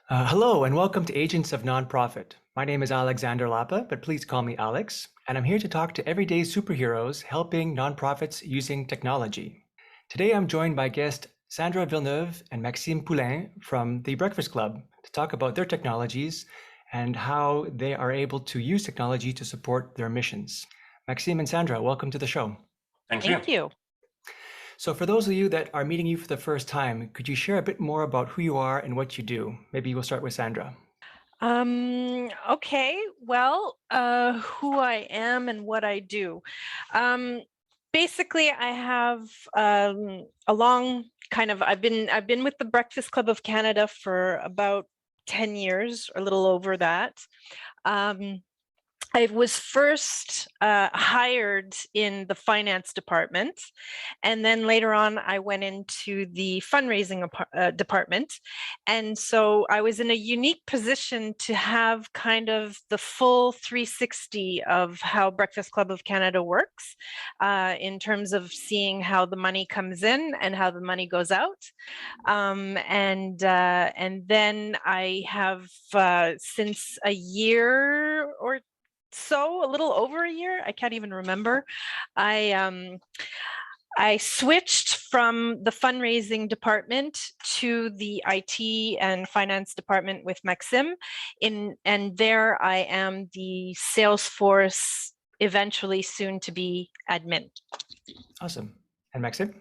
Hello and welcome to Agents of Nonprofit. My name is Alexander Lapa, but please call me Alex, and I'm here to talk to everyday superheroes helping nonprofits using technology. Today I'm joined by guest Sandra Villeneuve and Maxime Poulin from the Breakfast Club to talk about their technologies and how they are able to use technology to support their missions. Maxime and Sandra, welcome to the show. Thank you. Thank you. So for those of you that are meeting you for the first time, could you share a bit more about who you are and what you do? Maybe we'll start with Sandra. Okay. Well, who I am and what I do. Basically, I have a long kind of. I've been with the Breakfast Club of Canada for about 10 years, or a little over that. I was first hired in the finance department, and then later on I went into the fundraising department. And so I was in a unique position to have kind of the full 360 of how Breakfast Club of Canada works, in terms of seeing how the money comes in and how the money goes out. And then I have since a year or so, a little over a year, I can't even remember. I switched from the fundraising department to the IT and finance department with Maxime, and there I am the Salesforce, eventually soon to be admin. Awesome. And Maxime?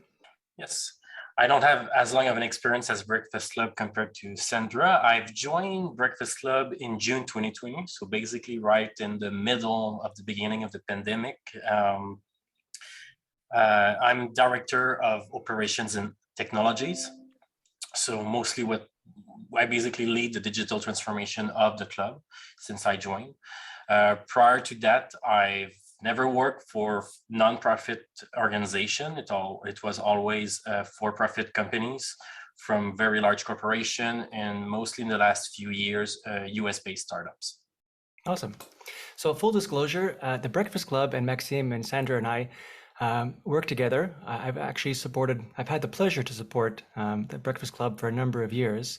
Yes. I don't have as long of an experience as Breakfast Club compared to Sandra. I've joined Breakfast Club in June 2020, so basically right in the middle of the beginning of the pandemic. I'm Director of Operations and Technologies. So mostly I basically lead the digital transformation of the club since I joined. Prior to that, I've never worked for nonprofit organization. It was always for-profit companies from very large corporation, and mostly in the last few years, US-based startups. Awesome. So full disclosure, the Breakfast Club and Maxime and Sandra and I work together. I've had the pleasure to support the Breakfast Club for a number of years.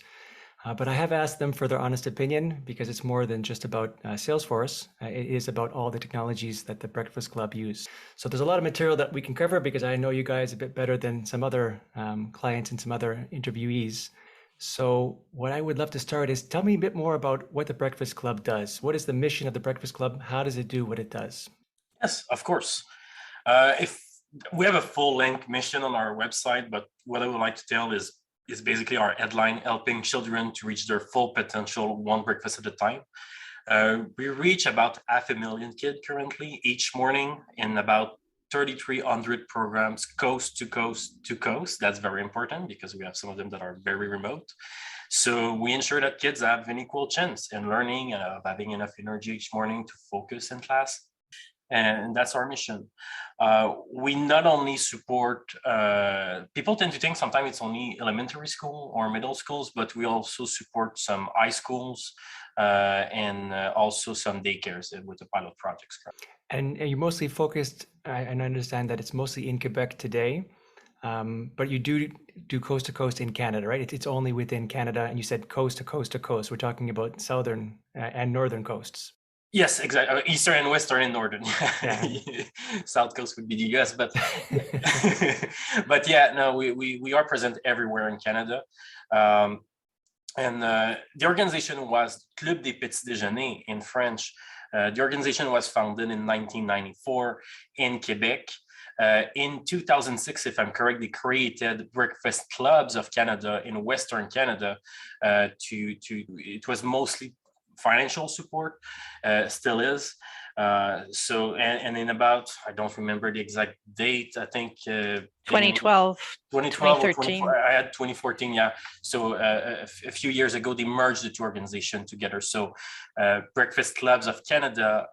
But I have asked them for their honest opinion because it's more than just about Salesforce. It is about all the technologies that the Breakfast Club use. So there's a lot of material that we can cover because I know you guys a bit better than some other clients and some other interviewees. So what I would love to start is tell me a bit more about what the Breakfast Club does. What is the mission of the Breakfast Club? How does it do what it does? Yes, of course. If we have a full-length mission on our website, but what I would like to tell is basically our headline: helping children to reach their full potential, one breakfast at a time. We reach about 500,000 kids currently each morning in about 3,300 programs, coast to coast to coast. That's very important because we have some of them that are very remote. So we ensure that kids have an equal chance in learning, of having enough energy each morning to focus in class. And that's our mission. We not only support, people tend to think sometimes it's only elementary school or middle schools, but we also support some high schools and also some daycares with the pilot projects. And you're mostly focused, and I understand that it's mostly in Quebec today, but you do coast to coast in Canada, right? It's only within Canada, and you said coast to coast to coast. We're talking about southern and northern coasts. Yes, exactly. Eastern and Western and Northern. Yeah. South Coast would be the US, but but yeah, no, we are present everywhere in Canada. And the organization was Club des Petits Déjeuners in French. The organization was founded in 1994 in Quebec. In 2006, if I'm correct, they created Breakfast Clubs of Canada in Western Canada. It was mostly financial support, still is. And in about, I don't remember the exact date, I think 2012, 2013. I had 2014, yeah. So a few years ago, they merged the two organizations together. So Breakfast Clubs of Canada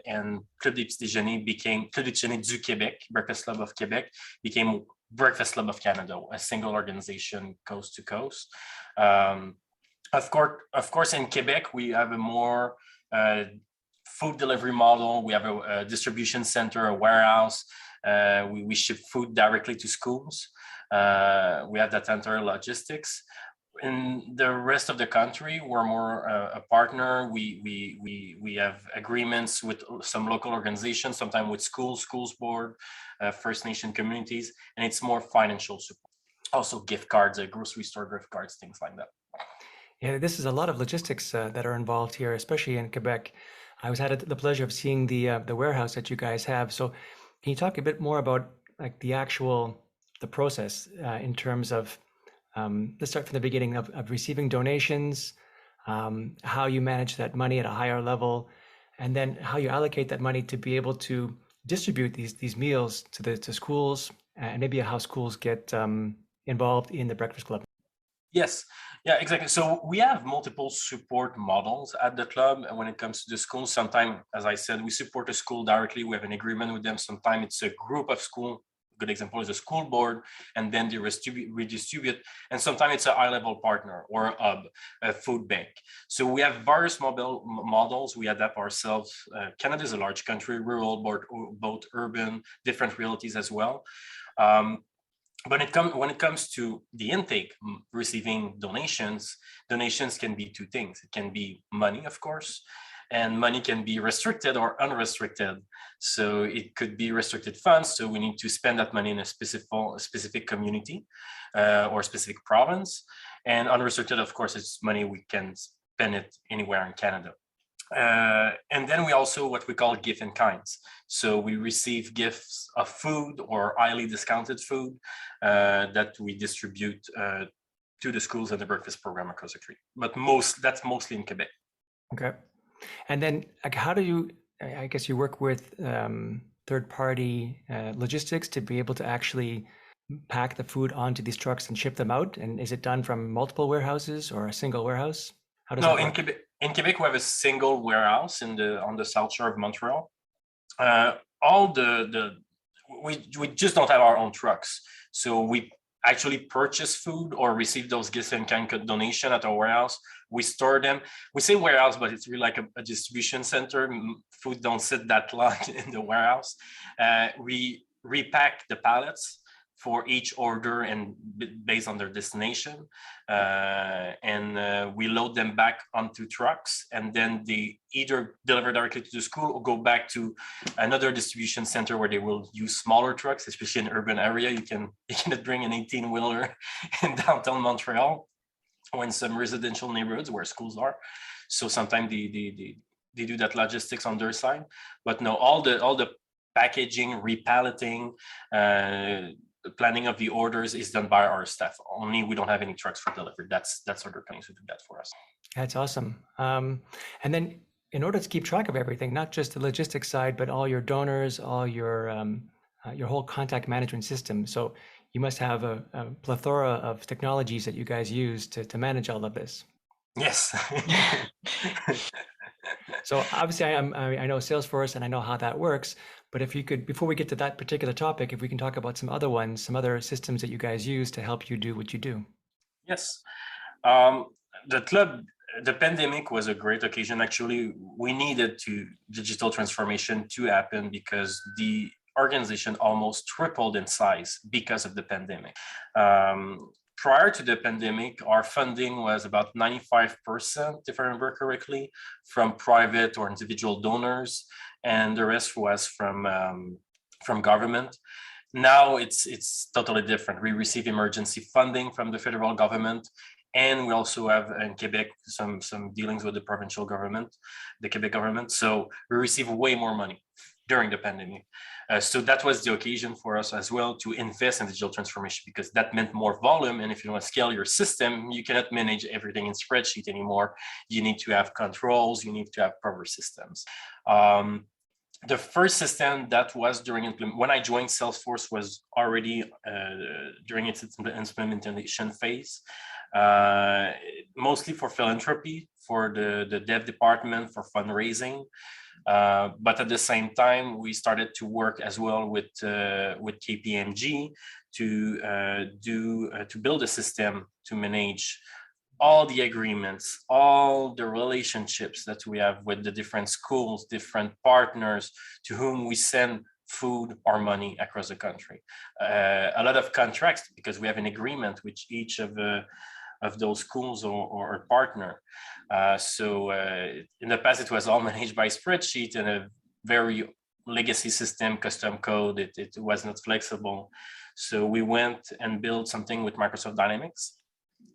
and Club des Petits Déjeuners became Club des Déjeuners du Québec, Breakfast Club of Quebec became Breakfast Club of Canada, a single organization coast to coast. Of course, in Quebec, we have a more food delivery model. We have a distribution center, a warehouse. We ship food directly to schools. We have data center logistics. In the rest of the country, we're more a partner. We have agreements with some local organizations, sometimes with schools board, First Nation communities, and it's more financial support. Also gift cards, grocery store gift cards, things like that. Yeah, this is a lot of logistics that are involved here, especially in Quebec. I was had the pleasure of seeing the warehouse that you guys have. So, can you talk a bit more about like the process in terms of let's start from the beginning of receiving donations, how you manage that money at a higher level, and then how you allocate that money to be able to distribute these meals to schools and maybe how schools get involved in the Breakfast Club. Yes, yeah, exactly. So we have multiple support models at the club. And when it comes to the schools, sometimes, as I said, we support a school directly. We have an agreement with them. Sometimes it's a group of school. Good example is a school board, and then they redistribute. And sometimes it's a high-level partner or a hub, a food bank. So we have various mobile models. We adapt ourselves. Canada is a large country, rural, both urban, different realities as well. But when it comes to the intake, receiving donations can be two things. It can be money, of course, and money can be restricted or unrestricted. So it could be restricted funds. So we need to spend that money in a specific community or specific province. And unrestricted, of course, it's money we can spend it anywhere in Canada. And then we also what we call gift in kinds. So we receive gifts of food or highly discounted food that we distribute to the schools and the breakfast program across the country. But that's mostly in Quebec. Okay. And then like, how do you, I guess you work with third-party logistics to be able to actually pack the food onto these trucks and ship them out? And is it done from multiple warehouses or a single warehouse? How does No, it work? in Quebec, we have a single warehouse on the south shore of Montreal. We just don't have our own trucks, so we actually purchase food or receive those gifts and kind donation at our warehouse. We store them. We say warehouse, but it's really like a distribution center. Food don't sit that long in the warehouse. We repack the pallets for each order and based on their destination. And we load them back onto trucks, and then they either deliver directly to the school or go back to another distribution center where they will use smaller trucks, especially in urban area. You cannot bring an 18-wheeler in downtown Montreal or in some residential neighborhoods where schools are. So sometimes they do that logistics on their side. But no, all the packaging, repalleting, planning of the orders is done by our staff. Only we don't have any trucks for delivery. That's other companies who do that for us. That's awesome. And then in order to keep track of everything, not just the logistics side, but all your donors, all your whole contact management system. So you must have a plethora of technologies that you guys use to manage all of this. Yes. So obviously I know Salesforce and I know how that works, but if you could, before we get to that particular topic, if we can talk about some other ones, some other systems that you guys use to help you do what you do. Yes. The pandemic was a great occasion. Actually, we needed digital transformation to happen because the organization almost tripled in size because of the pandemic. Prior to the pandemic, our funding was about 95%, if I remember correctly, from private or individual donors, and the rest was from government. Now it's totally different. We receive emergency funding from the federal government, and we also have in Quebec some dealings with the provincial government, the Quebec government. So we receive way more money during the pandemic. So that was the occasion for us as well to invest in digital transformation, because that meant more volume. And if you want to scale your system, you cannot manage everything in spreadsheet anymore. You need to have controls, you need to have proper systems. The first system that was when I joined Salesforce was already during its implementation phase, mostly for philanthropy, for the dev department, for fundraising. But at the same time, we started to work as well with KPMG to build a system to manage all the agreements, all the relationships that we have with the different schools, different partners to whom we send food or money across the country. A lot of contracts, because we have an agreement with each of of those schools or partner. So in the past, it was all managed by spreadsheet and a very legacy system, custom code. It was not flexible. So we went and built something with Microsoft Dynamics,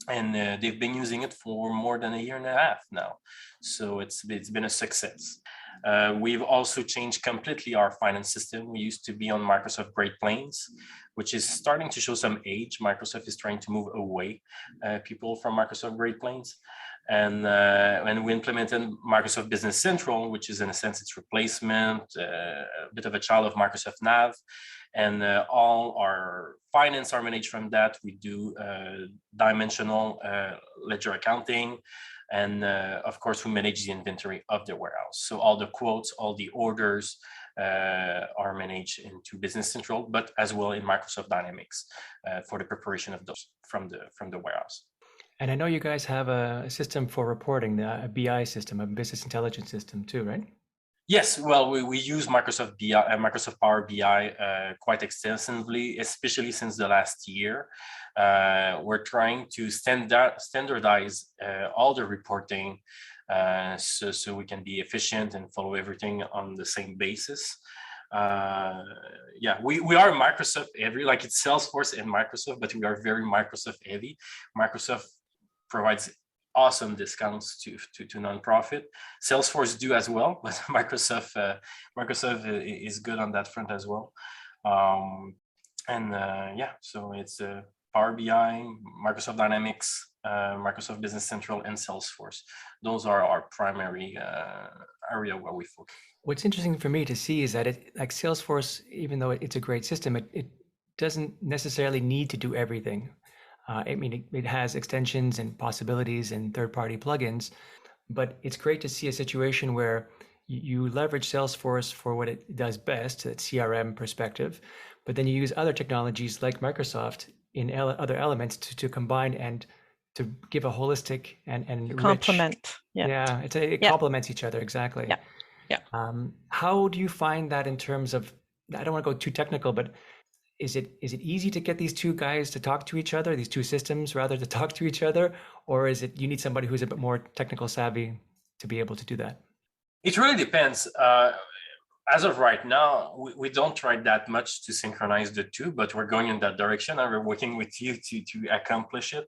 and they've been using it for more than a year and a half now. So it's been a success. We've also changed completely our finance system. We used to be on Microsoft Great Plains, which is starting to show some age. Microsoft is trying to move away people from Microsoft Great Plains. And we implemented Microsoft Business Central, which is in a sense its replacement, a bit of a child of Microsoft Nav. And all our finance are managed from that. We do dimensional ledger accounting. And of course, we manage the inventory of the warehouse. So all the quotes, all the orders are managed into Business Central, but as well in Microsoft Dynamics for the preparation of those from the warehouse. And I know you guys have a system for reporting, a BI system, a business intelligence system too, right? Yes, well, we use Microsoft BI, Microsoft Power BI quite extensively, especially since the last year. We're trying to standardize all the reporting so we can be efficient and follow everything on the same basis. Yeah, we are Microsoft heavy, like it's Salesforce and Microsoft, but we are very Microsoft heavy. Microsoft provides awesome discounts to nonprofit. Salesforce do as well, but Microsoft is good on that front as well. Yeah, so it's Power BI, Microsoft Dynamics, Microsoft Business Central, and Salesforce. Those are our primary area where we focus. What's interesting for me to see is that like Salesforce, even though it's a great system, it doesn't necessarily need to do everything. I mean, it has extensions and possibilities and third-party plugins, but it's great to see a situation where you leverage Salesforce for what it does best, that CRM perspective, but then you use other technologies like Microsoft in other elements to combine and to give a holistic and complement. Rich, yeah, it complements each other, exactly. Yeah. How do you find that in terms of, I don't want to go too technical, but is it easy to get these two guys to talk to each other, these two systems rather, to talk to each other, or is it you need somebody who's a bit more technical savvy to be able to do that? It really depends. As of right now, we don't try that much to synchronize the two, but we're going in that direction and we're working with you to accomplish it.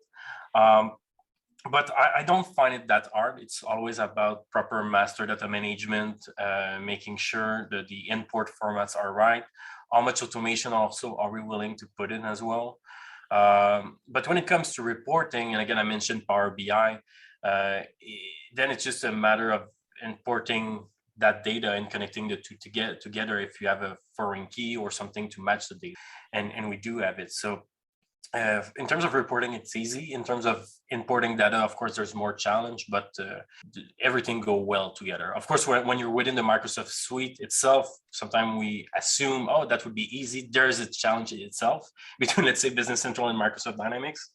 But I don't find it that hard. It's always about proper master data management, making sure that the import formats are right. How much automation also are we willing to put in as well? But when it comes to reporting, and again, I mentioned Power BI, then it's just a matter of importing that data and connecting the two together if you have a foreign key or something to match the data. And we do have it. So in terms of reporting, it's easy. In terms of importing data, of course, there's more challenge, but everything go well together. Of course, when you're within the Microsoft suite itself, sometimes we assume, oh, that would be easy. There's a challenge itself between, let's say, Business Central and Microsoft Dynamics.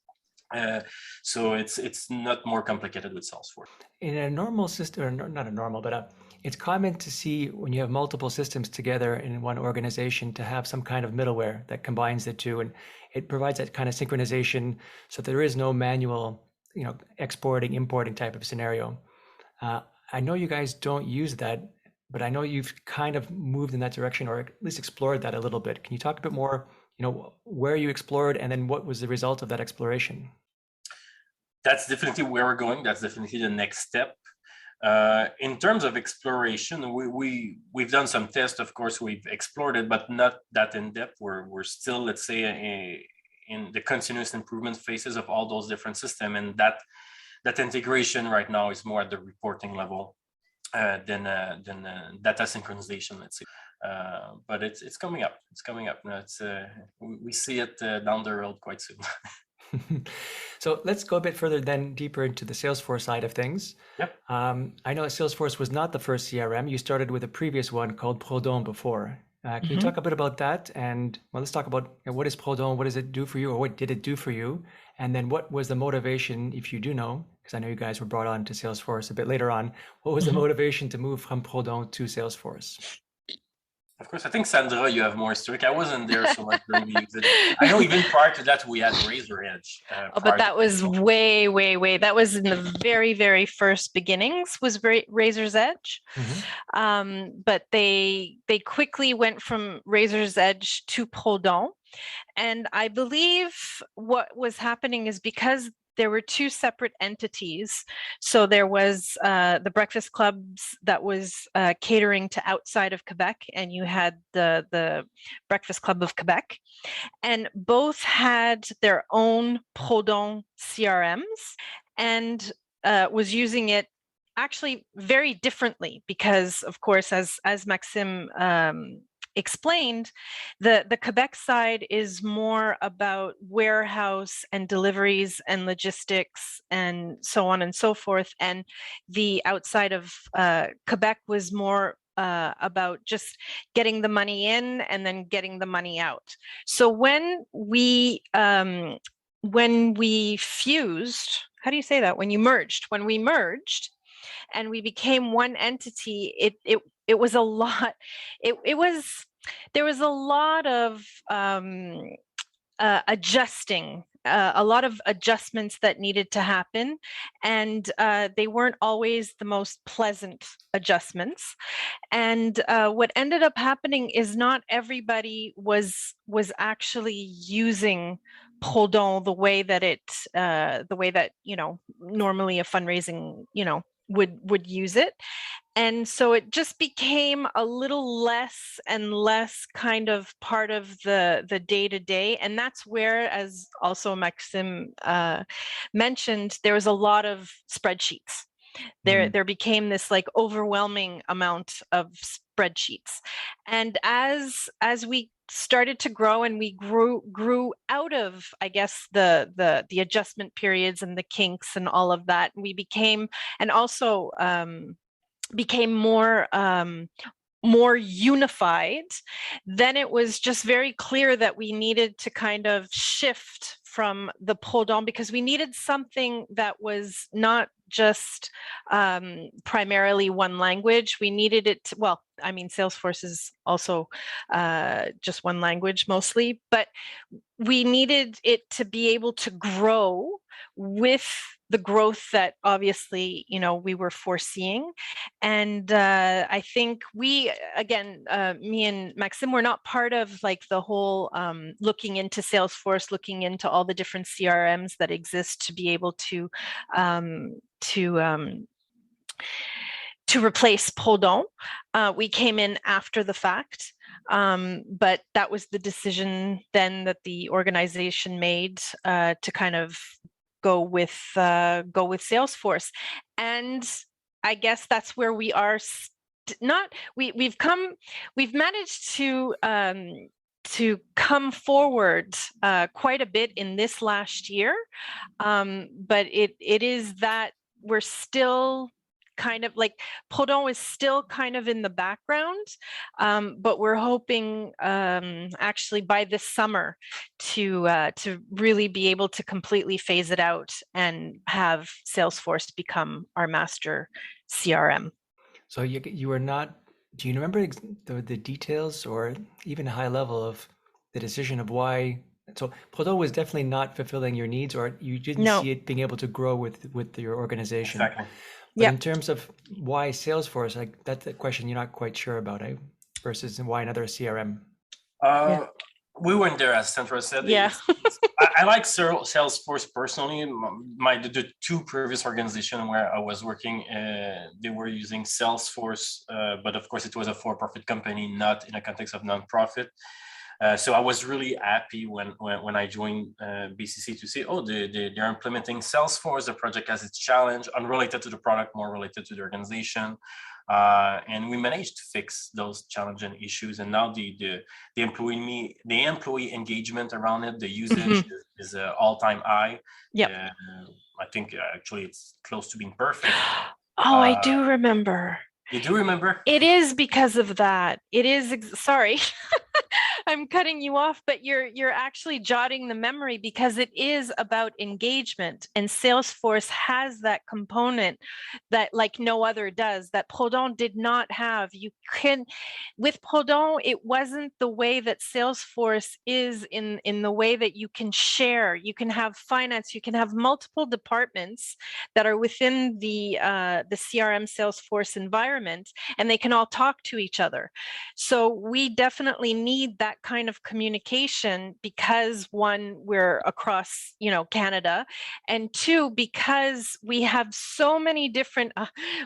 So it's not more complicated with Salesforce. In a normal system, or not a normal, but it's common to see when you have multiple systems together in one organization to have some kind of middleware that combines the two, and it provides that kind of synchronization so there is no manual, exporting, importing type of scenario. I know you guys don't use that, but I know you've kind of moved in that direction, or at least explored that a little bit. Can you talk a bit more, where you explored and then what was the result of that exploration? That's definitely where we're going. That's definitely the next step. In terms of exploration, we've done some tests. Of course, we've explored it, but not that in depth. We're still, let's say, in the continuous improvement phases of all those different systems, and that integration right now is more at the reporting level than data synchronization, let's say. But it's coming up. It's coming up. We see it down the road quite soon. So let's go a bit further then, deeper into the Salesforce side of things. Yep. I know Salesforce was not the first CRM. You started with a previous one called Prodon before. Can you talk a bit about that? And let's talk about what is Prodon, what does it do for you, or what did it do for you? And then what was the motivation, if you do know, because I know you guys were brought on to Salesforce a bit later on, what was the motivation to move from Prodon to Salesforce? Of course, I think Sandra, you have more historic. I wasn't there so much during the usage. I know even prior to that, we had Razor Edge. Oh, but that was way. That was in the very first beginnings. Was Razor's Edge, but they quickly went from Razor's Edge to Proudhon, and I believe what was happening is because there were two separate entities. So there was the breakfast clubs that was catering to outside of Quebec, and you had the Breakfast Club of Quebec, and both had their own Proudhon CRMs, and was using it actually very differently because, of course, as Maxime explained, the Quebec side is more about warehouse and deliveries and logistics and so on and so forth, and the outside of Quebec was more about just getting the money in and then getting the money out. So when we fused, how do you say that? When we merged and we became one entity, it was a lot. There was a lot of adjusting, a lot of adjustments that needed to happen, and they weren't always the most pleasant adjustments. And what ended up happening is not everybody was actually using Proudhon the way that normally a fundraising would use it. And so it just became a little less and less kind of part of the day-to-day. And that's where, as also Maxime mentioned, there was a lot of spreadsheets. There became this like overwhelming amount of spreadsheets. And as we started to grow and we grew out of, I guess, the adjustment periods and the kinks and all of that, we became, and also became more unified, then it was just very clear that we needed to kind of shift from the Proudhon, because we needed something that was not just primarily one language. We needed it to, well, I mean, Salesforce is also just one language mostly, but we needed it to be able to grow with the growth that obviously, we were foreseeing. And I think we, again, me and Maxime, were not part of like the whole looking into Salesforce, looking into all the different CRMs that exist to be able to replace Proudhon. We came in after the fact, but that was the decision then that the organization made to kind of go with Salesforce. And I guess that's where we are. We've managed to come forward quite a bit in this last year, but it is that we're still kind of like, Proudhon is still kind of in the background, but we're hoping actually by this summer to really be able to completely phase it out and have Salesforce become our master CRM. So you were not, do you remember the details or even a high level of the decision of why? So Proudhon was definitely not fulfilling your needs, or you didn't see it being able to grow with your organization. Exactly. But in terms of why Salesforce, like that's the question you're not quite sure about, versus why another CRM. We weren't there, as Sandra said. Yeah. I like Salesforce personally. The two previous organizations where I was working, they were using Salesforce, but of course it was a for-profit company, not in a context of nonprofit. So I was really happy when I joined BCC to see, they're implementing Salesforce. The project has its challenge, unrelated to the product, more related to the organization. And we managed to fix those challenging issues. And now the employee engagement around it, the usage is an all-time high. Yeah. I think actually it's close to being perfect. I do remember. You do remember? It is because of that. It is, sorry. I'm cutting you off, but you're actually jotting the memory because it is about engagement, and Salesforce has that component that like no other does, that Proudhon did not have. You can, with Proudhon, it wasn't the way that Salesforce is in the way that you can share, you can have finance, you can have multiple departments that are within the CRM Salesforce environment, and they can all talk to each other. So we definitely need that kind of communication because one, we're across, Canada, and two, because we have so many different,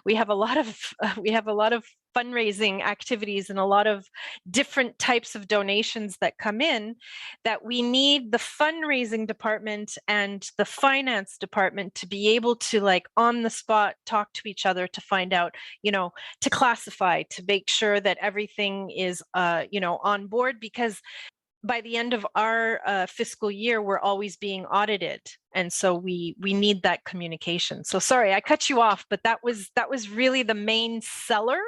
we have a lot of fundraising activities and a lot of different types of donations that come in, that we need the fundraising department and the finance department to be able to, like, on the spot talk to each other to find out, to classify, to make sure that everything is on board, because by the end of our fiscal year, we're always being audited, and so we need that communication. So sorry, I cut you off, but that was really the main seller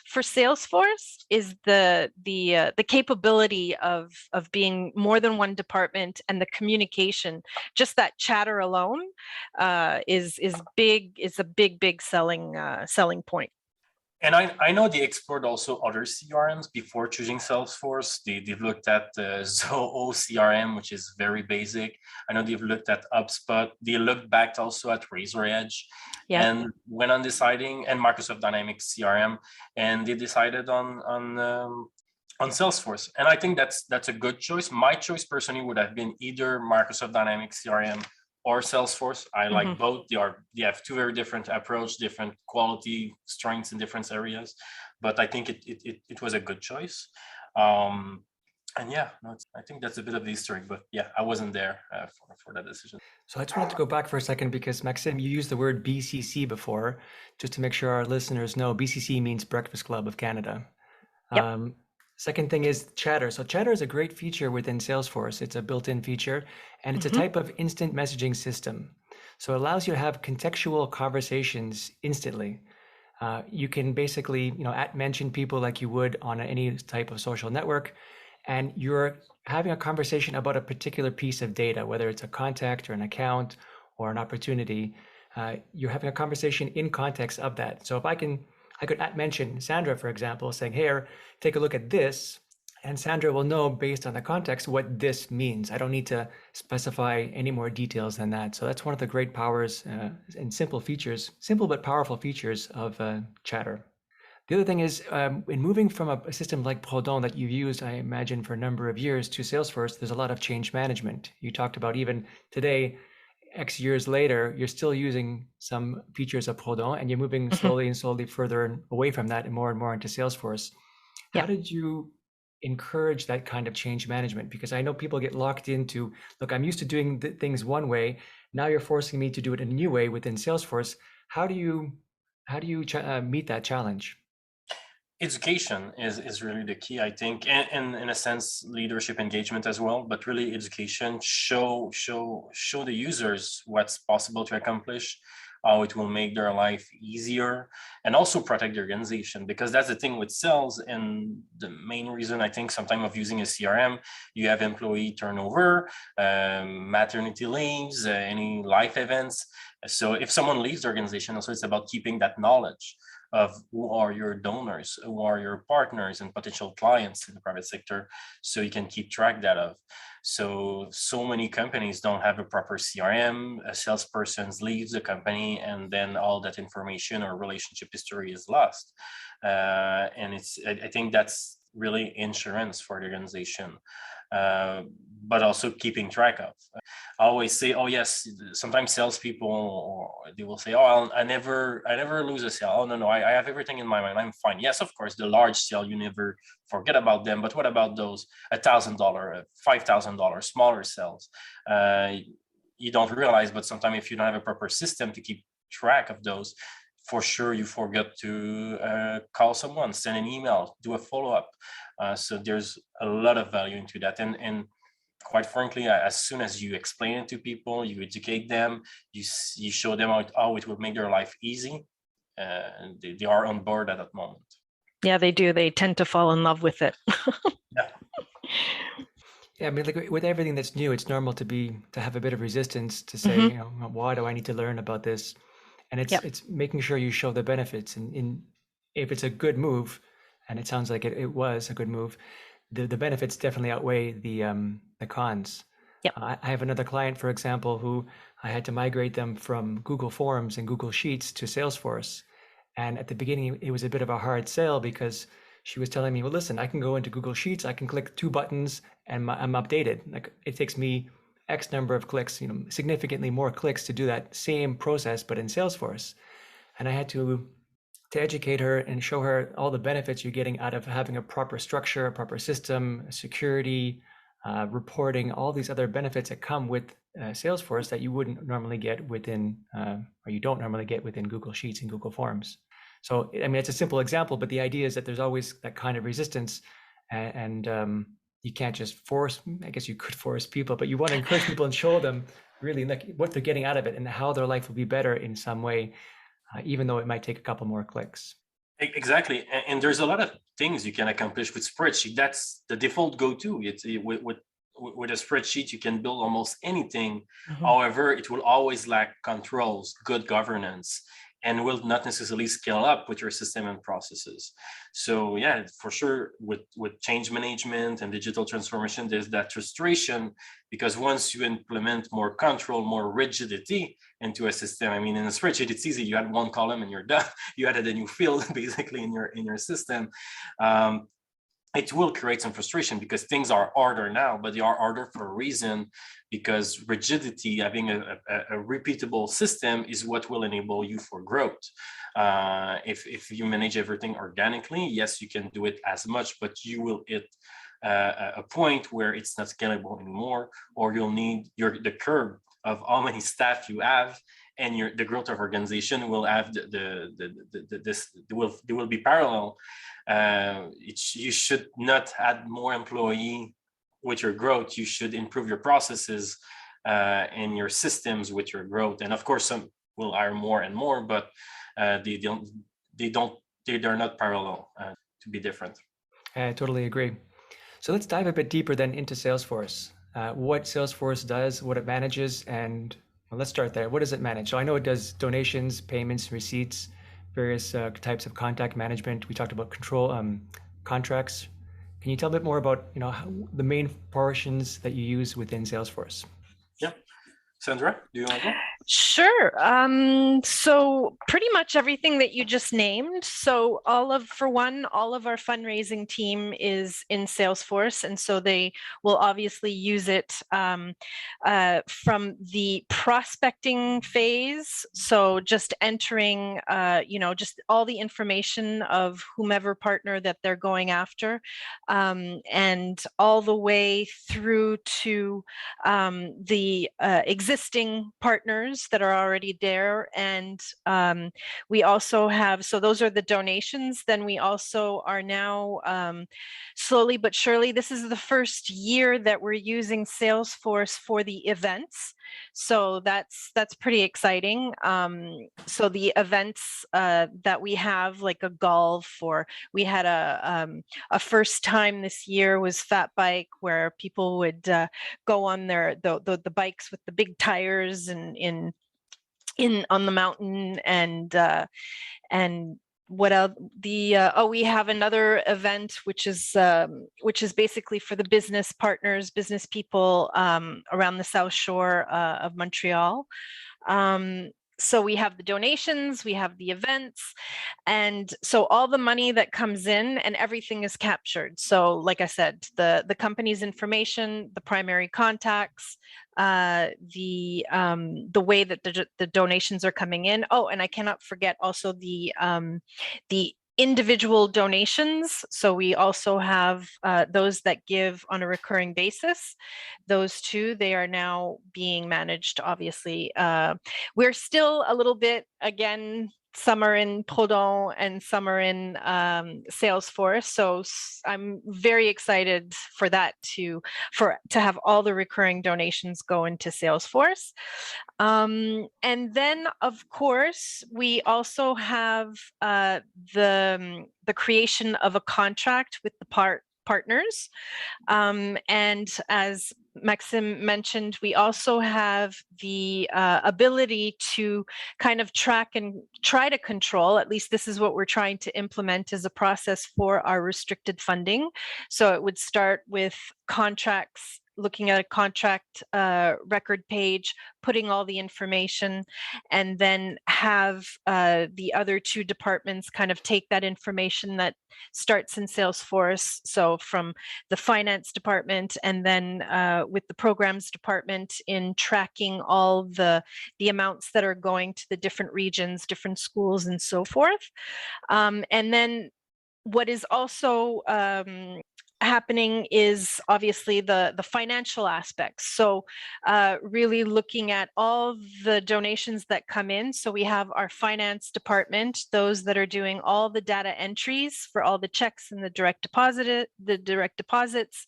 for Salesforce, is the capability of being more than one department, and the communication. Just that chatter alone is big. Is a big selling point. And I know they explored also other CRMs before choosing Salesforce. They've looked at Zoho CRM, which is very basic. I know they've looked at HubSpot. They looked back also at Razor Edge, and went on deciding, and Microsoft Dynamics CRM, and they decided on Salesforce. And I think that's a good choice. My choice personally would have been either Microsoft Dynamics CRM or Salesforce. I like both. They have two very different approach, different quality strengths in different areas, but I think it was a good choice. And I think that's a bit of the history, but I wasn't there for that decision. So I just wanted to go back for a second because Maxime, you used the word BCC before, just to make sure our listeners know. BCC means Breakfast Club of Canada. Yep. Second thing is Chatter. So Chatter is a great feature within Salesforce. It's a built-in feature, and it's a type of instant messaging system. So it allows you to have contextual conversations instantly. You can basically, mention people like you would on any type of social network, and you're having a conversation about a particular piece of data, whether it's a contact or an account or an opportunity. You're having a conversation in context of that. So if I could mention Sandra, for example, saying, "Here, take a look at this," and Sandra will know based on the context what this means. I don't need to specify any more details than that. So that's one of the great powers and simple but powerful features of Chatter. The other thing is, in moving from a system like Proudhon that you've used, I imagine, for a number of years to Salesforce, there's a lot of change management. You talked about even today, X years later, you're still using some features of Proudhon, and you're moving slowly further away from that and more into Salesforce. How did you encourage that kind of change management? Because I know people get locked into, look, I'm used to doing things one way. Now you're forcing me to do it in a new way within Salesforce. How do you meet that challenge? Education is really the key, I think, and in a sense, leadership engagement as well. But really, education show the users what's possible to accomplish, how it will make their life easier, and also protect the organization. Because that's the thing with sales, and the main reason I think sometimes of using a CRM, you have employee turnover, maternity leaves, any life events. So if someone leaves the organization, also it's about keeping that knowledge of who are your donors, who are your partners and potential clients in the private sector, so you can keep track that of. So many companies don't have a proper CRM. A salesperson leaves the company, and then all that information or relationship history is lost. And I think that's really insurance for the organization. But also keeping track of. I always say, oh yes, sometimes salespeople, they will say, oh, I never lose a sale. Oh no, I have everything in my mind. I'm fine. Yes, of course, the large sale, you never forget about them. But what about those $1,000, $5,000 smaller sales? You don't realize, but sometimes if you don't have a proper system to keep track of those, for sure you forget to call someone, send an email, do a follow-up. So there's a lot of value into that. And quite frankly, as soon as you explain it to people, you educate them, you show them how it will make their life easy, and they are on board at that moment. Yeah, they do. They tend to fall in love with it. Yeah. Yeah, I mean, like with everything that's new, it's normal to have a bit of resistance to say, Hmm. you know, why do I need to learn about this? And Yep. it's making sure you show the benefits. And if it's a good move, and it sounds like it was a good move, the benefits definitely outweigh the cons. Yep. I have another client, for example, who I had to migrate them from Google Forms and Google Sheets to Salesforce. And at the beginning, it was a bit of a hard sell because she was telling me, well, listen, I can go into Google Sheets, I can click two buttons, and I'm updated. Like it takes me X number of clicks, you know, significantly more clicks to do that same process, but in Salesforce. And I had to educate her and show her all the benefits you're getting out of having a proper structure, a proper system, security, reporting, all these other benefits that come with Salesforce that you wouldn't normally get within, or you don't normally get within Google Sheets and Google Forms. So, I mean, it's a simple example, but the idea is that there's always that kind of resistance, and you can't just force. I guess you could force people, but you want to encourage people and show them really like what they're getting out of it and how their life will be better in some way, even though it might take a couple more clicks. Exactly, and there's a lot of things you can accomplish with spreadsheet. That's the default go-to. It's with a spreadsheet you can build almost anything. Mhm. However, it will always lack controls, good governance, and will not necessarily scale up with your system and processes. So yeah, for sure, with change management and digital transformation, there's that frustration because once you implement more control, more rigidity into a system, I mean, in a spreadsheet, it's easy. You add one column and you're done. You added a new field basically in your system. Um, it will create some frustration because things are harder now, but they are harder for a reason, because rigidity, having a repeatable system, is what will enable you for growth. If you manage everything organically, yes, you can do it as much, but you will hit a point where it's not scalable anymore, or you'll need the curve of how many staff you have, and the growth of organization will have this will be parallel. You should not add more employee with your growth. You should improve your processes and your systems with your growth. And of course, some will hire more and more, but they're not parallel to be different. I totally agree. So let's dive a bit deeper then into Salesforce. What Salesforce does, what it manages, and well, let's start there. What does it manage? So I know it does donations, payments, receipts, various types of contact management. We talked about control contracts. Can you tell a bit more about the main portions that you use within Salesforce? Yeah. Sandra, do you want to go? Sure. So pretty much everything that you just named. So all of our fundraising team is in Salesforce, and so they will obviously use it from the prospecting phase. So just entering, just all the information of whomever partner that they're going after, and all the way through to the existing partners that are already there. And we also have, so those are the donations. Then we also are now slowly but surely, this is the first year that we're using Salesforce for the events. So that's pretty exciting. So the events that we have, like a golf, or we had a first time this year was Fat Bike, where people would go on the bikes with the big tires and in on the mountain. And what else? We have another event which is basically for the business partners, business people around the South Shore of Montreal. So we have the donations, we have the events, and so all the money that comes in and everything is captured. So like I said, the company's information, the primary contacts, the way that the donations are coming in. Oh, and I cannot forget also the individual donations. So we also have those that give on a recurring basis. Those two, they are now being managed, obviously. We're still a little bit, again, some are in Proudhon and some are in Salesforce. So I'm very excited for that to have all the recurring donations go into Salesforce. And then, of course, we also have the creation of a contract with the partners. And as Maxime mentioned, we also have the ability to kind of track and try to control, at least this is what we're trying to implement as a process for our restricted funding. So it would start with contracts, looking at a contract record page, putting all the information, and then have the other two departments kind of take that information that starts in Salesforce. So from the finance department, and then with the programs department in tracking all the amounts that are going to the different regions, different schools, and so forth. And then what is also happening is obviously the financial aspects. So really looking at all the donations that come in. So we have our finance department, those that are doing all the data entries for all the checks and the direct deposits.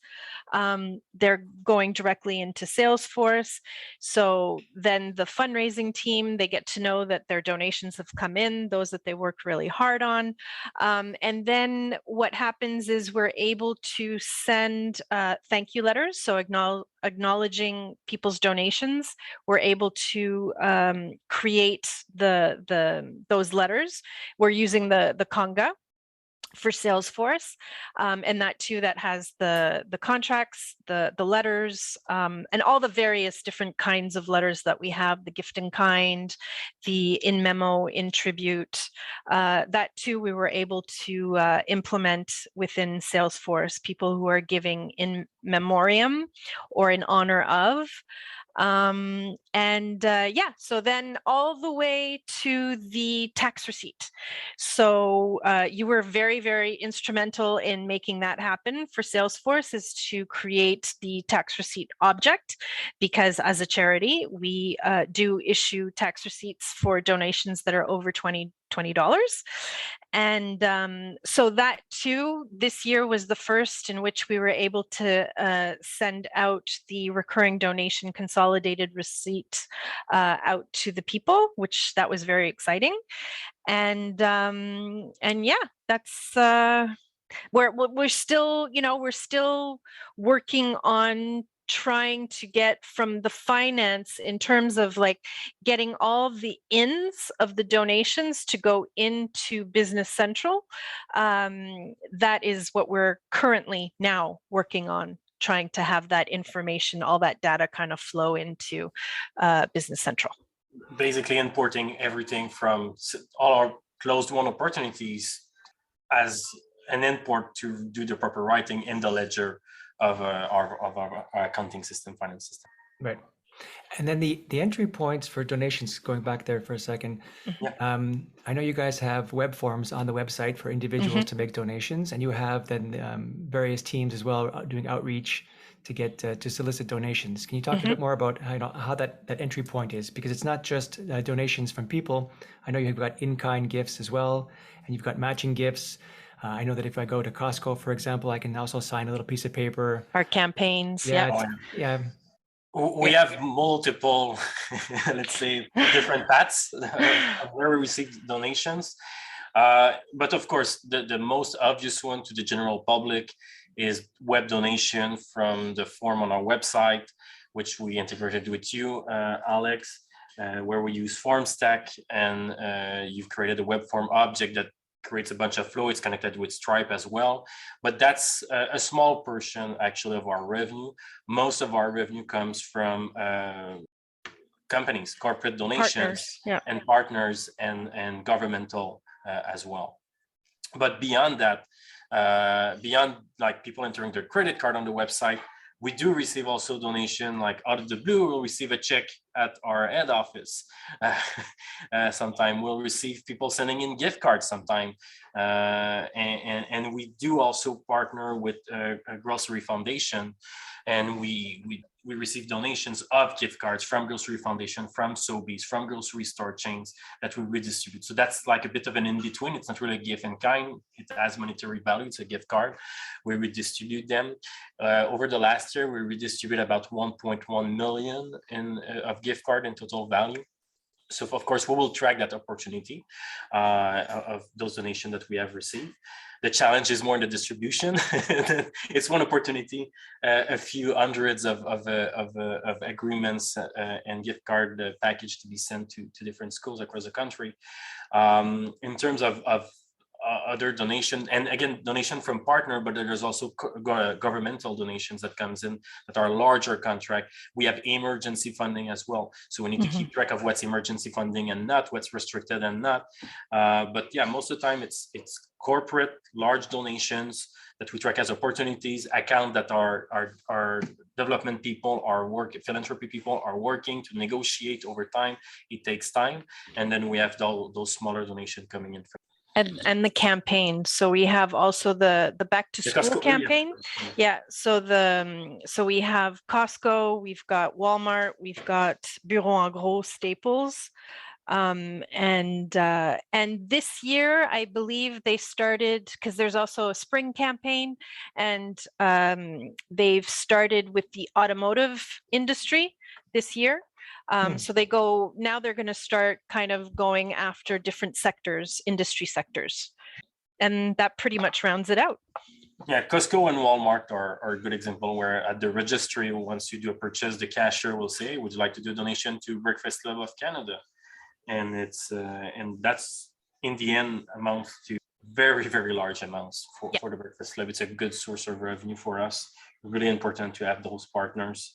They're going directly into Salesforce. So then the fundraising team, they get to know that their donations have come in, those that they worked really hard on. And then what happens is we're able to send thank you letters, so acknowledging people's donations. We're able to create those letters. We're using the Conga for Salesforce, and that too, that has the contracts, the letters, and all the various different kinds of letters that we have, the gift in kind, the in memo, in tribute. That too, we were able to implement within Salesforce, people who are giving in memoriam or in honor of. Yeah, so then all the way to the tax receipt. So you were very, very instrumental in making that happen for Salesforce, is to create the tax receipt object, because as a charity, we do issue tax receipts for donations that are over $20. And so that too, this year was the first in which we were able to send out the recurring donation consolidated receipt out to the people, which that was very exciting. And yeah, that's we're still, we're still working on trying to get from the finance in terms of like getting all the ins of the donations to go into Business Central. That is what we're currently now working on, trying to have that information, all that data kind of flow into Business Central. Basically importing everything from all our closed-won opportunities as an import to do the proper writing in the ledger of our accounting system, finance system. Right. And then the entry points for donations, going back there for a second. Yeah. I know you guys have web forms on the website for individuals to make donations, and you have then various teams as well doing outreach to get to solicit donations. Can you talk a bit more about how that entry point is? Because it's not just donations from people. I know you've got in-kind gifts as well, and you've got matching gifts. I know that if I go to Costco, for example, I can also sign a little piece of paper. Our campaigns, Yeah. We have multiple, let's say, different paths where we receive donations. But of course, the most obvious one to the general public is web donation from the form on our website, which we integrated with you, Alex, where we use FormStack, and you've created a web form object that creates a bunch of flow. It's connected with Stripe as well, but that's a small portion actually of our revenue. Most of our revenue comes from companies, corporate donations, and partners, and governmental as well. But beyond that, beyond like people entering their credit card on the website, we do receive also donation, like out of the blue. We'll receive a check at our head office. Sometime we'll receive people sending in gift cards sometime. And we do also partner with a grocery foundation, and we receive donations of gift cards from Grocery Foundation, from Sobeys, from grocery store chains that we redistribute. So that's like a bit of an in-between. It's not really a gift in kind. It has monetary value. It's a gift card. We redistribute them. Over the last year, we redistributed about 1.1 million of gift card in total value. So of course, we will track that opportunity of those donations that we have received. The challenge is more in the distribution. It's one opportunity, a few hundreds of agreements and gift card package to be sent to different schools across the country. In terms of other donation, and again, donation from partner, but there's also governmental donations that comes in that are larger contract. We have emergency funding as well, so we need to keep track of what's emergency funding and not, what's restricted and not. But yeah, most of the time it's corporate large donations that we track as opportunities, account that our development people, our philanthropy people are working to negotiate over time. It takes time, and then we have those smaller donations coming in from. And the campaign. So we have also the back to school campaign. Yeah. So we have Costco, we've got Walmart, we've got Bureau en Gros, Staples. And this year, I believe they started, because there's also a spring campaign, and they've started with the automotive industry this year. So they're going to start kind of going after different sectors, industry sectors. And that pretty much rounds it out. Yeah, Costco and Walmart are a good example, where at the registry, once you do a purchase, the cashier will say, would you like to do a donation to Breakfast Club of Canada? And and that's in the end amounts to very, very large amounts for the Breakfast Club. It's a good source of revenue for us. Really important to have those partners.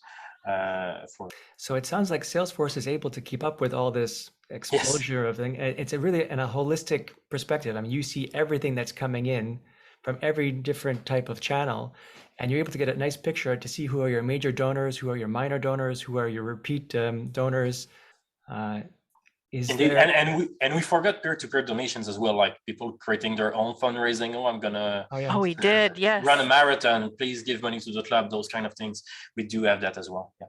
So it sounds like Salesforce is able to keep up with all this exposure of things. It's a really in a holistic perspective. I mean, you see everything that's coming in from every different type of channel, and you're able to get a nice picture to see who are your major donors, who are your minor donors, who are your repeat donors. Indeed, and we forgot peer-to-peer donations as well, like people creating their own fundraising. I'm gonna we did, yes, run a marathon, please give money to the club, those kind of things. We do have that as well. Yeah,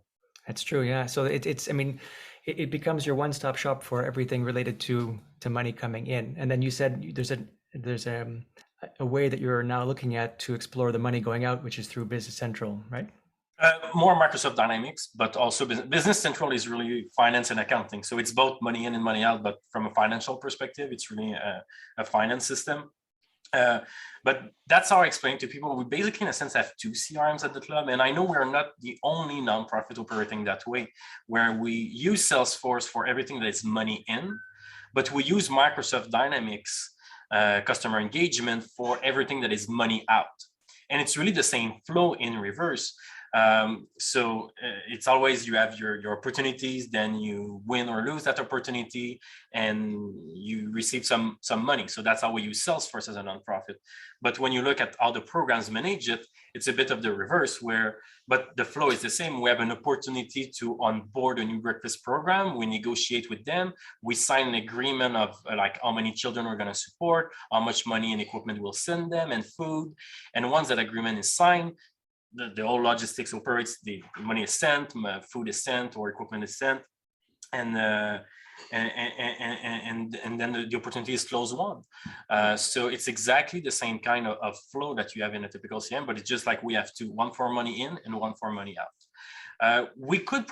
that's true. Yeah, so it's I mean, it becomes your one-stop shop for everything related to money coming in. And then you said there's a way that you're now looking at to explore the money going out, which is through Business Central, right? More Microsoft Dynamics, but also Business Central is really finance and accounting. So it's both money in and money out, but from a financial perspective, it's really a finance system. But that's how I explain to people. We basically, in a sense, have two CRMs at the club. And I know we're not the only nonprofit operating that way, where we use Salesforce for everything that is money in, but we use Microsoft Dynamics customer engagement for everything that is money out. And it's really the same flow in reverse. So it's always, you have your opportunities, then you win or lose that opportunity, and you receive some money. So that's how we use Salesforce as a nonprofit. But when you look at how the programs manage it, it's a bit of the reverse, but the flow is the same. We have an opportunity to onboard a new breakfast program. We negotiate with them. We sign an agreement of like how many children we're going to support, how much money and equipment we'll send them, and food. And once that agreement is signed, the whole logistics operates. The money is sent, food is sent, or equipment is sent, and then the opportunity is closed won. So it's exactly the same kind of flow that you have in a typical CM, but it's just like we have two: one for money in and one for money out. We could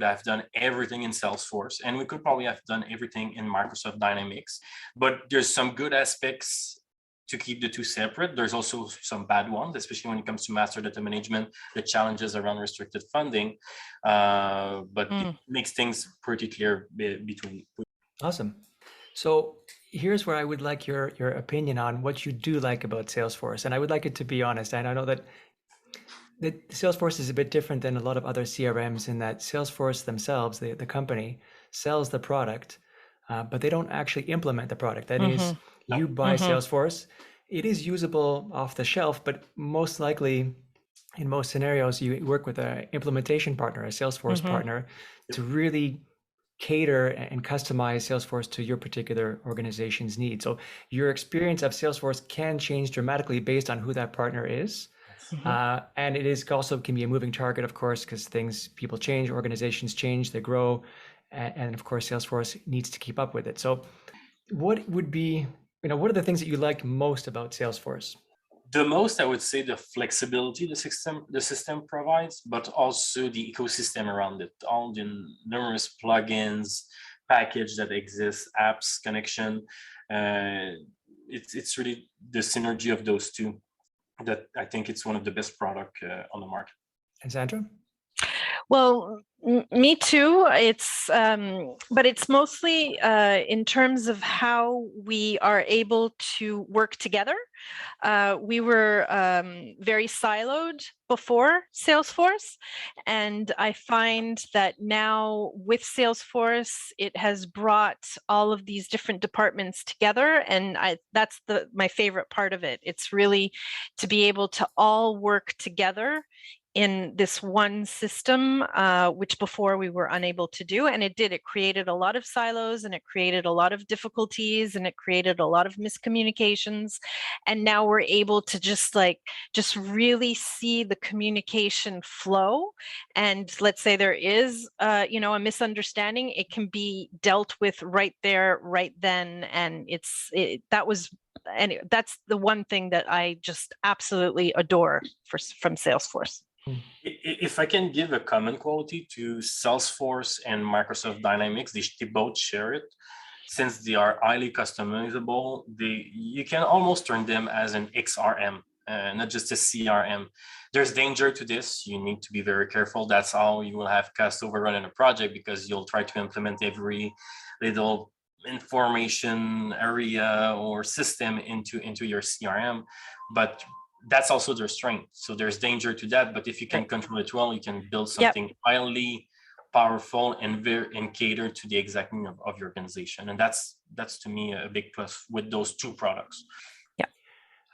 have done everything in Salesforce, and we could probably have done everything in Microsoft Dynamics, but there's some good aspects to keep the two separate. There's also some bad ones, especially when it comes to master data management, the challenges around restricted funding, but it makes things pretty clear between. Awesome. So here's where I would like your opinion on what you do like about Salesforce. And I would like it to be honest. And I know that Salesforce is a bit different than a lot of other CRMs in that Salesforce themselves, the company, sells the product, but they don't actually implement the product. That is, you buy Salesforce, it is usable off the shelf, but most likely in most scenarios, you work with an implementation partner, a Salesforce partner, to really cater and customize Salesforce to your particular organization's needs. So your experience of Salesforce can change dramatically based on who that partner is. And it is also can be a moving target, of course, because people change, organizations change, they grow. And of course, Salesforce needs to keep up with it. So what would be, what are the things that you like most about Salesforce? The most, I would say, the flexibility the system provides, but also the ecosystem around it, all the numerous plugins, package that exists, apps, connection. It's really the synergy of those two that I think it's one of the best product on the market. And Sandra? Well, me too. But it's mostly in terms of how we are able to work together. We were very siloed before Salesforce, and I find that now with Salesforce, it has brought all of these different departments together, and that's my favorite part of it. It's really to be able to all work together in this one system, which before we were unable to do. And it created a lot of silos, and it created a lot of difficulties, and it created a lot of miscommunications. And now we're able to just really see the communication flow. And let's say there is, a misunderstanding, it can be dealt with right there, right then. And that's the one thing that I just absolutely adore from Salesforce. If I can give a common quality to Salesforce and Microsoft Dynamics, they both share it. Since they are highly customizable, you can almost turn them as an XRM, not just a CRM. There's danger to this. You need to be very careful. That's how you will have cost overrun in a project, because you'll try to implement every little information area or system into your CRM. But that's also their strength. So there's danger to that. But if you can control it well, you can build something highly powerful and cater to the exact need of your organization. And that's to me a big plus with those two products. Yeah.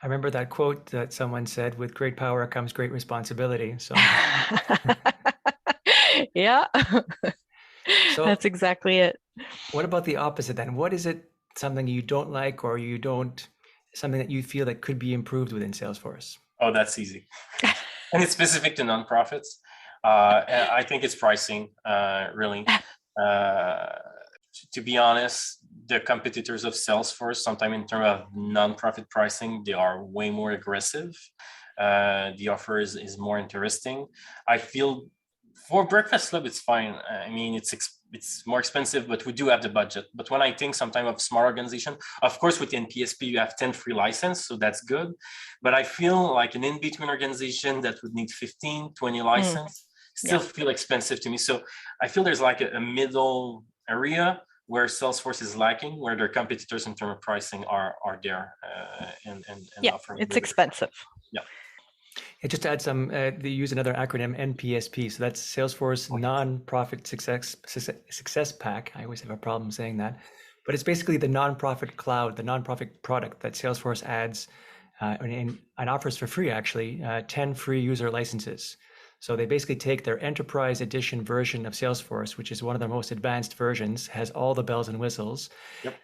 I remember that quote that someone said, with great power comes great responsibility. So yeah. So that's exactly it. What about the opposite then? What is it, something you don't like, or something that you feel that could be improved within Salesforce? Oh, that's easy. And it's specific to nonprofits. I think it's pricing, really. To be honest, the competitors of Salesforce, sometimes in terms of nonprofit pricing, they are way more aggressive. The offer is more interesting. I feel for Breakfast Club, it's fine. I mean, it's more expensive, but we do have the budget. But when I think sometimes of small organization, of course, with NPSP, you have 10 free license, so that's good. But I feel like an in-between organization that would need 15, 20 license still feel expensive to me. So I feel there's like a middle area where Salesforce is lacking, where their competitors in terms of pricing are there and offering. It's expensive. Yeah. Just to add some, they use another acronym, NPSP. So that's Salesforce Nonprofit Success Pack. I always have a problem saying that. But it's basically the nonprofit cloud, the nonprofit product that Salesforce adds and offers for free, actually, 10 free user licenses. So they basically take their enterprise edition version of Salesforce, which is one of their most advanced versions, has all the bells and whistles,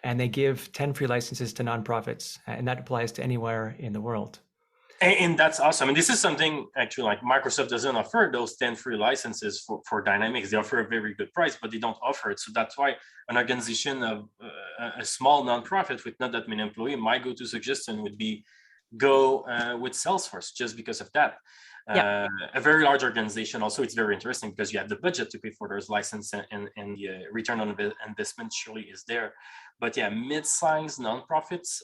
and they give 10 free licenses to nonprofits. And that applies to anywhere in the world. And that's awesome. And this is something actually like Microsoft doesn't offer those 10 free licenses for Dynamics. They offer a very good price, but they don't offer it. So that's why an organization of a small nonprofit with not that many employees, my go-to suggestion would be go with Salesforce just because of that. A very large organization also, it's very interesting because you have the budget to pay for those licenses and the return on investment surely is there. But yeah, mid-sized nonprofits,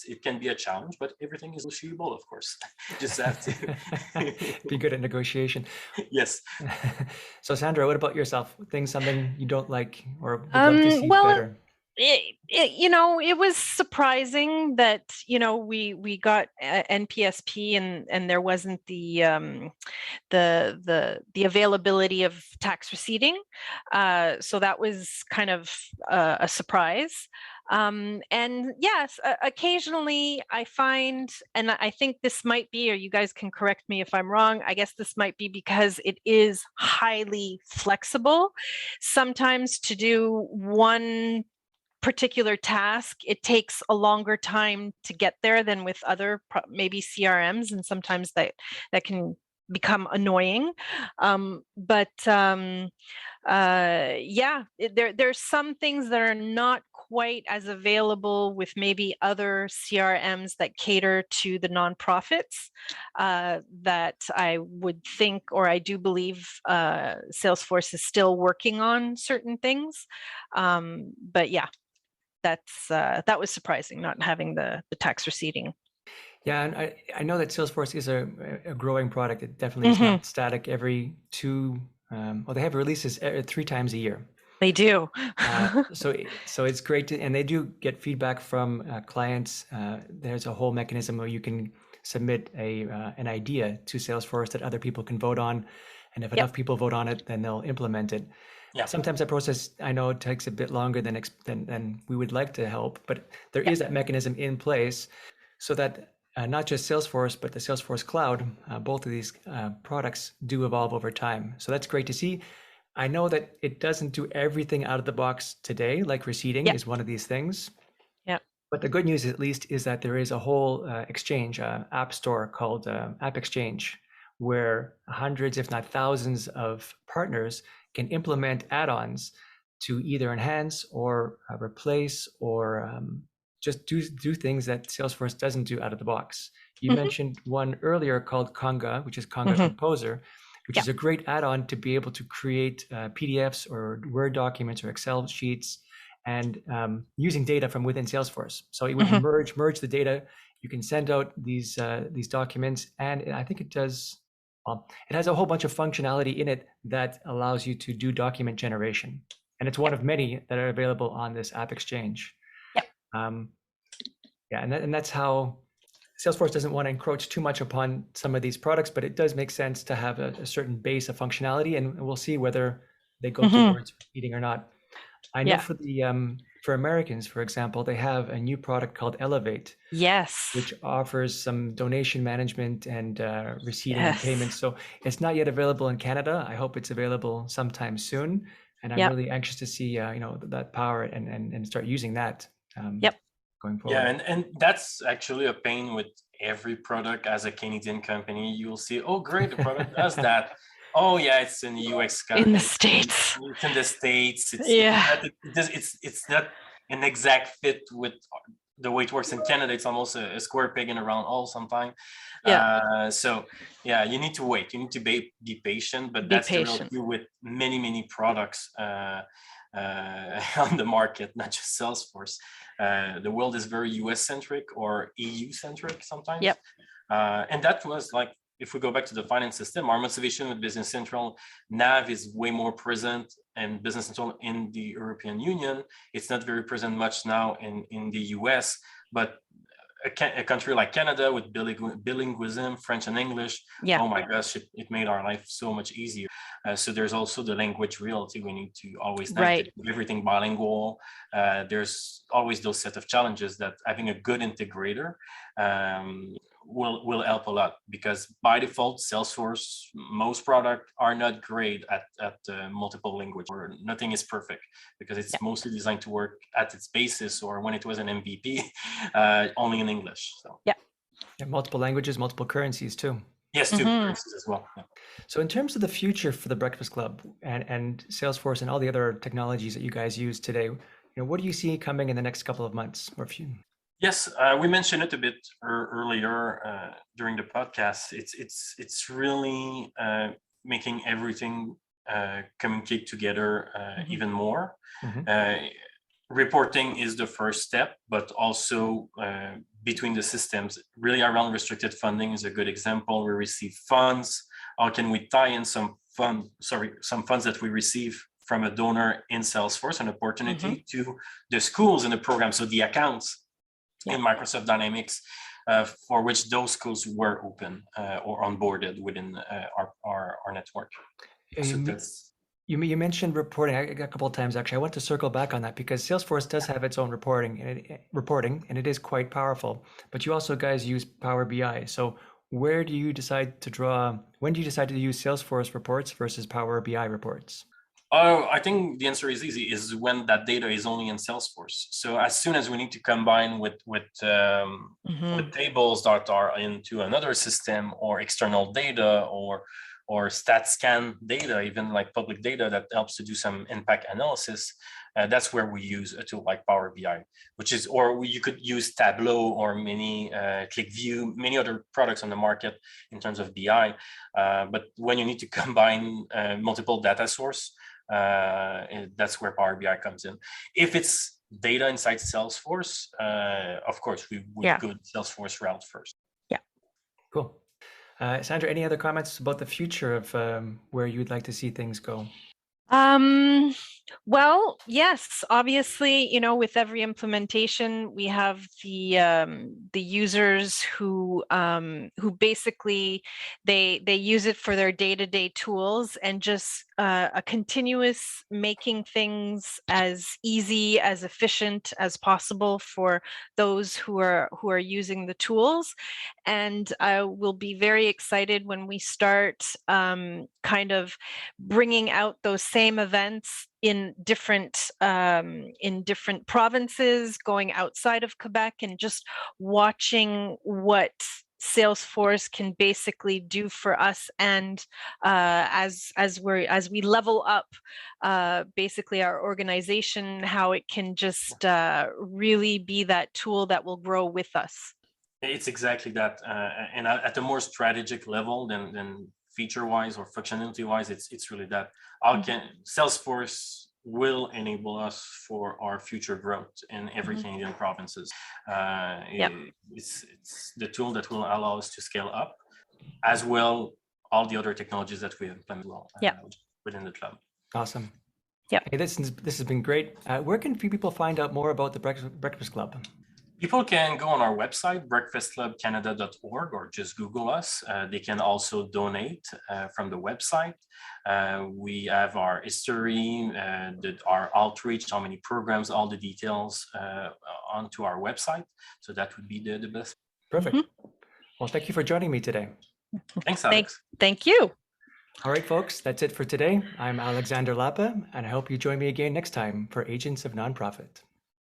it can be a challenge, but everything is negotiable, of course. You just have to be good at negotiation. Yes. So Sandra, what about yourself? Something you don't like or would love to see better? It was surprising that we got NPSP and there wasn't the availability of tax receipting, so that was kind of a surprise. And yes, occasionally I find, and I think this might be, or you guys can correct me if I'm wrong, I guess this might be because it is highly flexible. Sometimes to do one particular task, it takes a longer time to get there than with other maybe CRMs, and sometimes that can become annoying. There's some things that are not quite as available with maybe other CRMs that cater to the nonprofits that I would think, or I do believe Salesforce is still working on certain things. That was surprising, not having the tax receipting. Yeah, and I know that Salesforce is a growing product. It definitely is not static. Every they have releases 3 times a year. They do. So it's great and they do get feedback from clients. There's a whole mechanism where you can submit an idea to Salesforce that other people can vote on, and if enough people vote on it, then they'll implement it. Yeah. Sometimes that process, I know, it takes a bit longer than we would like to help, but there is that mechanism in place so that not just Salesforce, but the Salesforce Cloud, both of these products do evolve over time. So that's great to see. I know that it doesn't do everything out of the box today, like receipting is one of these things. Yeah. But the good news, at least, is that there is a whole exchange, app store called App Exchange, where hundreds, if not thousands, of partners can implement add-ons to either enhance or replace or just do things that Salesforce doesn't do out of the box. You mentioned one earlier called Conga, which is Conga Composer, which is a great add-on to be able to create PDFs or Word documents or Excel sheets, and using data from within Salesforce. So it would merge the data. You can send out these documents, and I think it does. It has a whole bunch of functionality in it that allows you to do document generation, and it's one of many that are available on this App Exchange. And that's how Salesforce doesn't want to encroach too much upon some of these products, but it does make sense to have a certain base of functionality, and we'll see whether they go towards eating or not. I know for Americans, for example, they have a new product called Elevate. Yes. Which offers some donation management and receiving and payments. So it's not yet available in Canada. I hope it's available sometime soon. And I'm really anxious to see that power and start using that. Going forward. Yeah, and that's actually a pain with every product. As a Canadian company, you'll see, oh great, the product does that. Oh yeah, it's in the UX in the States. It's in the States. It's not an exact fit with the way it works in Canada. It's almost a square peg in a round hole sometimes. You need to wait. You need to be patient, but that's the real deal with many products on the market, not just Salesforce. The world is very US centric or EU centric sometimes. And that was like, if we go back to the finance system, our motivation with Business Central, NAV is way more present, and Business Central in the European Union, it's not very present much now in the US, but a country like Canada with bilingualism, French and English, oh my gosh, it made our life so much easier. So there's also the language reality. We need to always navigate everything bilingual. There's always those set of challenges that having a good integrator will help a lot, because by default, Salesforce, most products are not great at multiple language, or nothing is perfect, because it's mostly designed to work at its basis, or when it was an MVP, only in English. So multiple languages, multiple currencies too. Yes, two currencies as well. So in terms of the future for the Breakfast Club and Salesforce and all the other technologies that you guys use today, what do you see coming in the next couple of months or few? Yes, we mentioned it a bit earlier during the podcast. It's really making everything communicate together even more. Reporting is the first step, but also between the systems, really around restricted funding is a good example. We receive funds. How can we tie in some funds that we receive from a donor in Salesforce, an opportunity to the schools in the program, so the accounts in Microsoft Dynamics for which those schools were open or onboarded within our network. So that's... You mentioned reporting a couple of times, actually. I want to circle back on that, because Salesforce does have its own reporting, and it is quite powerful. But you also guys use Power BI. So when do you decide to use Salesforce reports versus Power BI reports? Oh, I think the answer is easy, is when that data is only in Salesforce. So as soon as we need to combine with tables that are into another system, or external data, or stat scan data, even like public data that helps to do some impact analysis, that's where we use a tool like Power BI, which is, or you could use Tableau or many ClickView, many other products on the market in terms of BI. But when you need to combine multiple data source, that's where Power BI comes in. If it's data inside Salesforce, of course, we would go Salesforce route first. Yeah. Cool. Sandra, any other comments about the future of where you'd like to see things go? Well, yes, obviously, you know, with every implementation, we have the users who basically they use it for their day-to-day tools, and just a continuous making things as easy, as efficient as possible for those who are using the tools. And I will be very excited when we start kind of bringing out those same events in different provinces, going outside of Quebec, and just watching what Salesforce can basically do for us. And as we level up basically our organization, how it can just really be that tool that will grow with us. It's exactly that, and at a more strategic level than feature-wise or functionality-wise, it's really that. Salesforce will enable us for our future growth in every Canadian provinces. It's the tool that will allow us to scale up, as well all the other technologies that we implement within the club. Awesome. Yeah. Hey, this has been great. Where can people find out more about the Breakfast Club? People can go on our website, breakfastclubcanada.org, or just Google us. They can also donate from the website. We have our history, our outreach, how many programs, all the details onto our website. So that would be the best. Perfect. Well, thank you for joining me today. Thanks, Alex. Thank you. All right, folks, that's it for today. I'm Alexander Lapa, and I hope you join me again next time for Agents of Nonprofit.